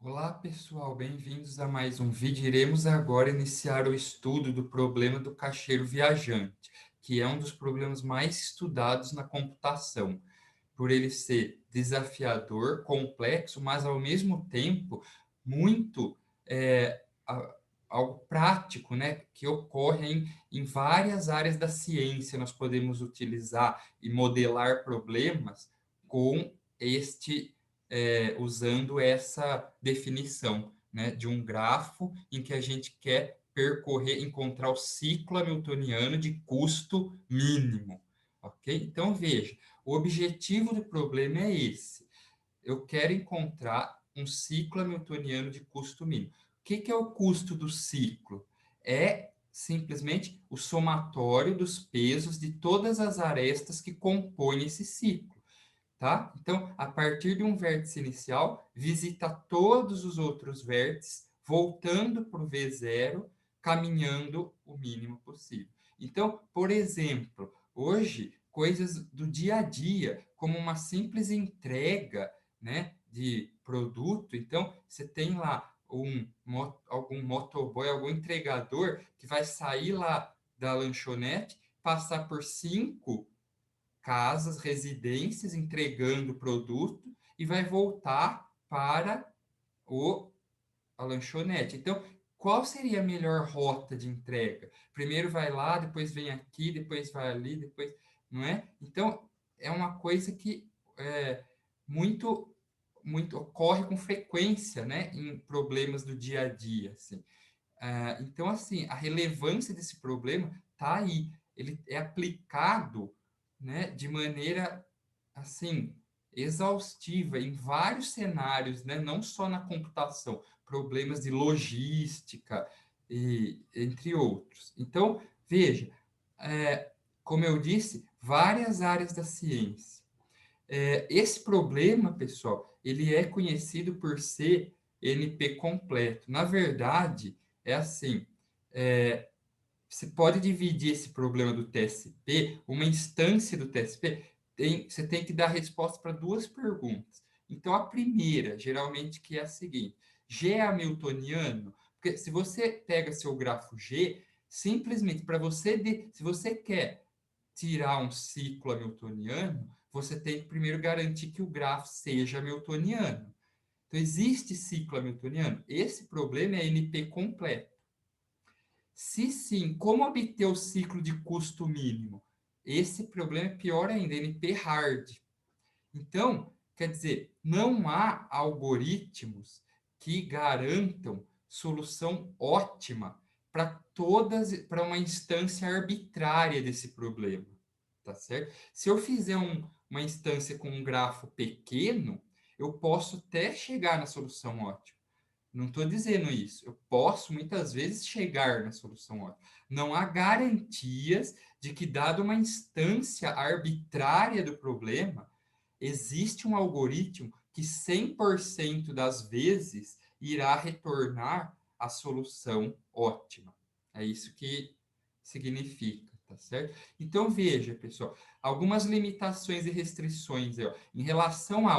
Olá, pessoal, bem-vindos a mais um vídeo. Iremos agora iniciar o estudo do problema do caixeiro viajante, que é um dos problemas mais estudados na computação, por ele ser desafiador, complexo, mas ao mesmo tempo muito algo prático, né? Que ocorre em várias áreas da ciência. Nós podemos utilizar e modelar problemas com usando essa definição, né, de um grafo em que a gente quer percorrer, encontrar o ciclo hamiltoniano de custo mínimo, ok? Então, veja, o objetivo do problema é esse. Eu quero encontrar um ciclo hamiltoniano de custo mínimo. O que é o custo do ciclo? É simplesmente o somatório dos pesos de todas as arestas que compõem esse ciclo. Tá? Então, a partir de um vértice inicial, visita todos os outros vértices, voltando para o V0, caminhando o mínimo possível. Então, por exemplo, hoje, coisas do dia a dia, como uma simples entrega, né, de produto. Então, você tem lá algum motoboy, algum entregador que vai sair lá da lanchonete, passar por 5 casas, residências, entregando o produto e vai voltar para o, a lanchonete. Então, qual seria a melhor rota de entrega? Primeiro vai lá, depois vem aqui, depois vai ali, depois, não é? Então, é uma coisa que é, muito muito ocorre com frequência, né, em problemas do dia a dia, assim. Então, assim, a relevância desse problema está aí. Ele é aplicado, né, de maneira, assim, exaustiva em vários cenários, né, não só na computação, problemas de logística, e, entre outros. Então, veja, é, como eu disse, várias áreas da ciência. Esse problema, pessoal, ele é conhecido por ser NP completo. Na verdade, é assim, é, você pode dividir esse problema do TSP, uma instância do TSP, você tem que dar resposta para duas perguntas. Então, a primeira, geralmente, que é a seguinte: G é hamiltoniano? Porque se você pega seu grafo G, simplesmente para se você quer tirar um ciclo hamiltoniano, você tem que primeiro garantir que o grafo seja hamiltoniano. Então, existe ciclo hamiltoniano? Esse problema é NP completo. Se sim, como obter o ciclo de custo mínimo? Esse problema é pior ainda, NP hard. Então, quer dizer, não há algoritmos que garantam solução ótima para uma instância arbitrária desse problema, tá certo? Se eu fizer uma instância com um grafo pequeno, eu posso até chegar na solução ótima. Não estou dizendo isso. Eu posso muitas vezes chegar na solução ótima. Não há garantias de que, dada uma instância arbitrária do problema, existe um algoritmo que 100% das vezes irá retornar a solução ótima. É isso que significa, tá certo? Então veja, pessoal, algumas limitações e restrições ó, em relação a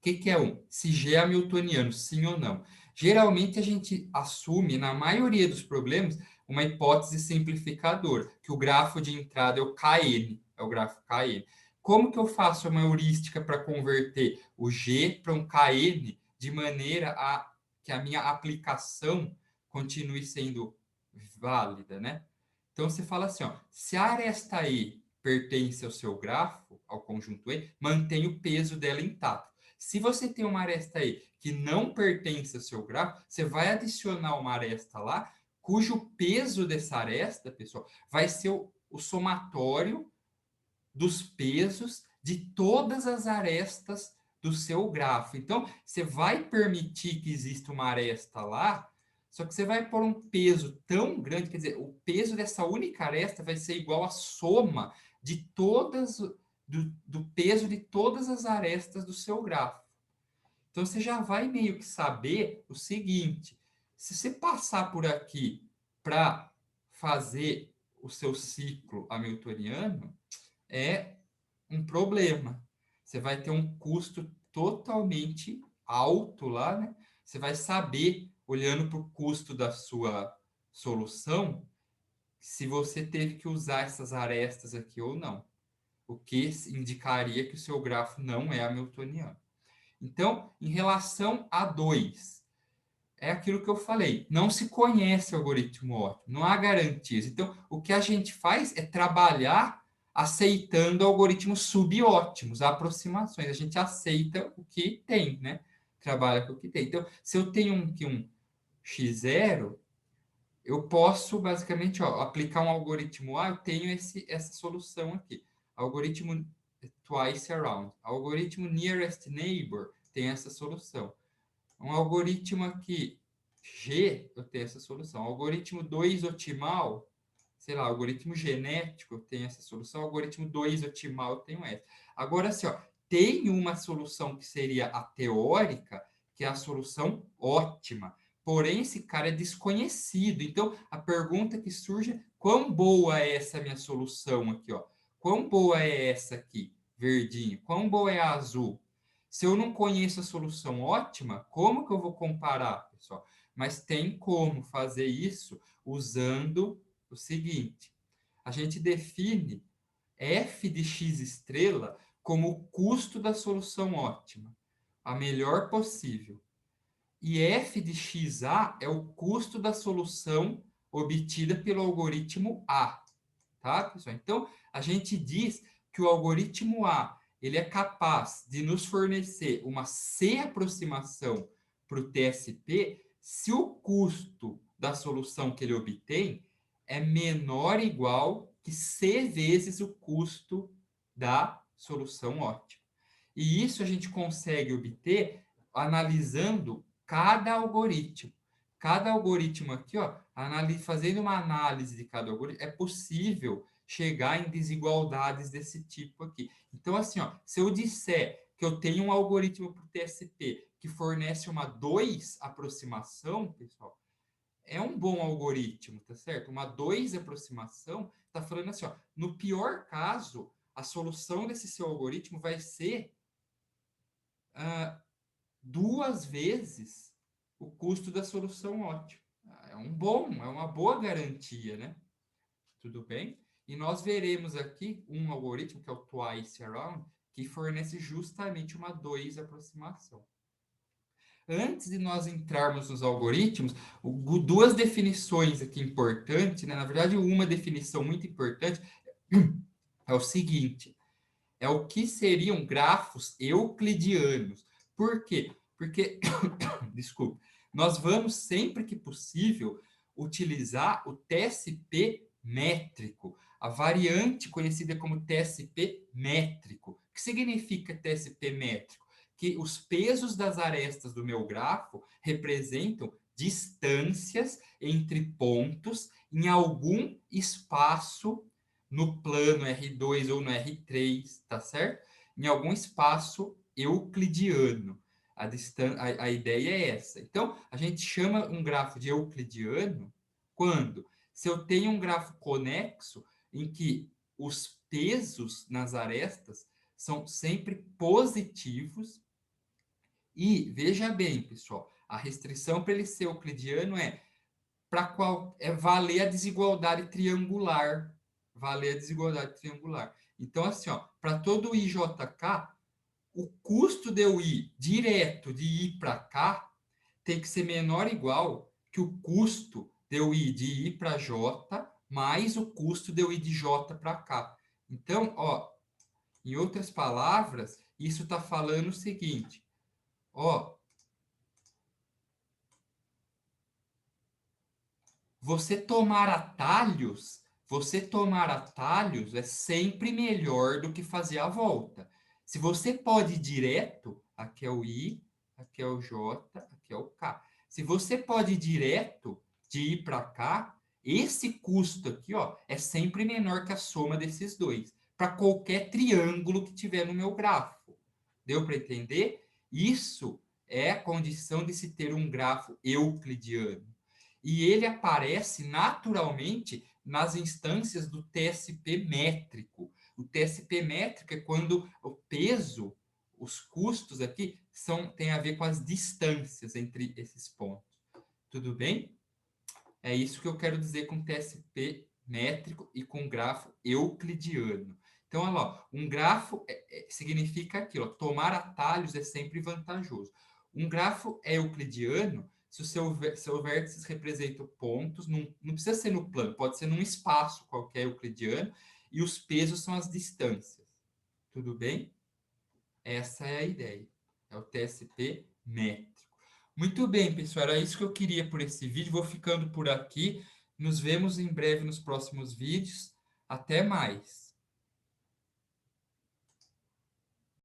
que é se G é hamiltoniano, sim ou não. Geralmente a gente assume, na maioria dos problemas, uma hipótese simplificadora, que o grafo de entrada é o Kn, é o grafo Kn. Como que eu faço uma heurística para converter o G para um Kn de maneira a que a minha aplicação continue sendo válida, né? Então você fala assim, ó, se a aresta E pertence ao seu grafo, ao conjunto E, mantém o peso dela intacto. Se você tem uma aresta aí que não pertence ao seu grafo, você vai adicionar uma aresta lá, cujo peso dessa aresta, pessoal, vai ser o somatório dos pesos de todas as arestas do seu grafo. Então, você vai permitir que exista uma aresta lá, só que você vai pôr um peso tão grande, quer dizer, o peso dessa única aresta vai ser igual à soma de do peso de todas as arestas do seu grafo. Então você já vai meio que saber o seguinte: se você passar por aqui para fazer o seu ciclo hamiltoniano, é um problema. Você vai ter um custo totalmente alto lá, né? Você vai saber, olhando para o custo da sua solução, se você teve que usar essas arestas aqui ou não. O que indicaria que o seu grafo não é hamiltoniano. Então, em relação a 2, é aquilo que eu falei, não se conhece o algoritmo ótimo, não há garantias. Então, o que a gente faz é trabalhar aceitando algoritmos subótimos, aproximações. A gente aceita o que tem, né? Trabalha com o que tem. Então, se eu tenho um x0, eu posso basicamente aplicar um algoritmo A, eu tenho essa solução aqui. Algoritmo twice around. Algoritmo nearest neighbor tem essa solução. Um algoritmo aqui, G, eu tenho essa solução. Algoritmo 2 otimal, sei lá, algoritmo genético, eu tenho essa solução. Algoritmo 2 otimal, eu tenho essa. Agora, assim, tem uma solução que seria a teórica, que é a solução ótima. Porém, esse cara é desconhecido. Então, a pergunta que surge é: quão boa é essa minha solução aqui, ó? Quão boa é essa aqui, verdinho? Quão boa é a azul? Se eu não conheço a solução ótima, como que eu vou comparar, pessoal? Mas tem como fazer isso usando o seguinte: a gente define f de x estrela como o custo da solução ótima, a melhor possível. E f de xa é o custo da solução obtida pelo algoritmo A, tá, pessoal? Então, a gente diz que o algoritmo A ele é capaz de nos fornecer uma C aproximação para o TSP se o custo da solução que ele obtém é menor ou igual que C vezes o custo da solução ótima. E isso a gente consegue obter analisando cada algoritmo. Cada algoritmo aqui, ó, fazendo uma análise de cada algoritmo, é possível chegar em desigualdades desse tipo aqui. Então, assim, ó, se eu disser que eu tenho um algoritmo para o TSP que fornece uma 2 aproximação, pessoal, é um bom algoritmo, tá certo? Uma 2 aproximação está falando assim, ó, no pior caso, a solução desse seu algoritmo vai ser 2 vezes o custo da solução ótima. É uma boa garantia, né? Tudo bem? E nós veremos aqui um algoritmo, que é o twice around, que fornece justamente uma 2 aproximação. Antes de nós entrarmos nos algoritmos, duas definições aqui importantes, né? Na verdade, uma definição muito importante é o seguinte: é o que seriam grafos euclidianos. Por quê? Porque, desculpe, nós vamos sempre que possível utilizar o TSP métrico, a variante conhecida como TSP métrico. O que significa TSP métrico? Que os pesos das arestas do meu grafo representam distâncias entre pontos em algum espaço no plano R2 ou no R3, tá certo? Em algum espaço euclidiano. A ideia é essa. Então, a gente chama um grafo de euclidiano quando, se eu tenho um grafo conexo em que os pesos nas arestas são sempre positivos e, veja bem, pessoal, a restrição para ele ser euclidiano é para qual é valer a desigualdade triangular, valer a desigualdade triangular. Então, assim, ó, para todo IJK, o custo de eu ir direto de ir para cá tem que ser menor ou igual que o custo de eu ir de I para J mais o custo de eu ir de J para cá. Então, ó, em outras palavras, isso está falando o seguinte, ó, você tomar atalhos é sempre melhor do que fazer a volta. Se você pode ir direto, aqui é o I, aqui é o J, aqui é o K. Se você pode ir direto de ir para cá, esse custo aqui, ó, é sempre menor que a soma desses dois, para qualquer triângulo que tiver no meu grafo. Deu para entender? Isso é a condição de se ter um grafo euclidiano. E ele aparece naturalmente nas instâncias do TSP métrico. O TSP métrico é quando o peso, os custos aqui, tem a ver com as distâncias entre esses pontos. Tudo bem? É isso que eu quero dizer com TSP métrico e com grafo euclidiano. Então, olha lá, um grafo significa aquilo, ó, tomar atalhos é sempre vantajoso. Um grafo é euclidiano se o seu vértices representam pontos, não precisa ser no plano, pode ser num espaço qualquer euclidiano, e os pesos são as distâncias. Tudo bem? Essa é a ideia. É o TSP métrico. Muito bem, pessoal. Era isso que eu queria por esse vídeo. Vou ficando por aqui. Nos vemos em breve nos próximos vídeos. Até mais.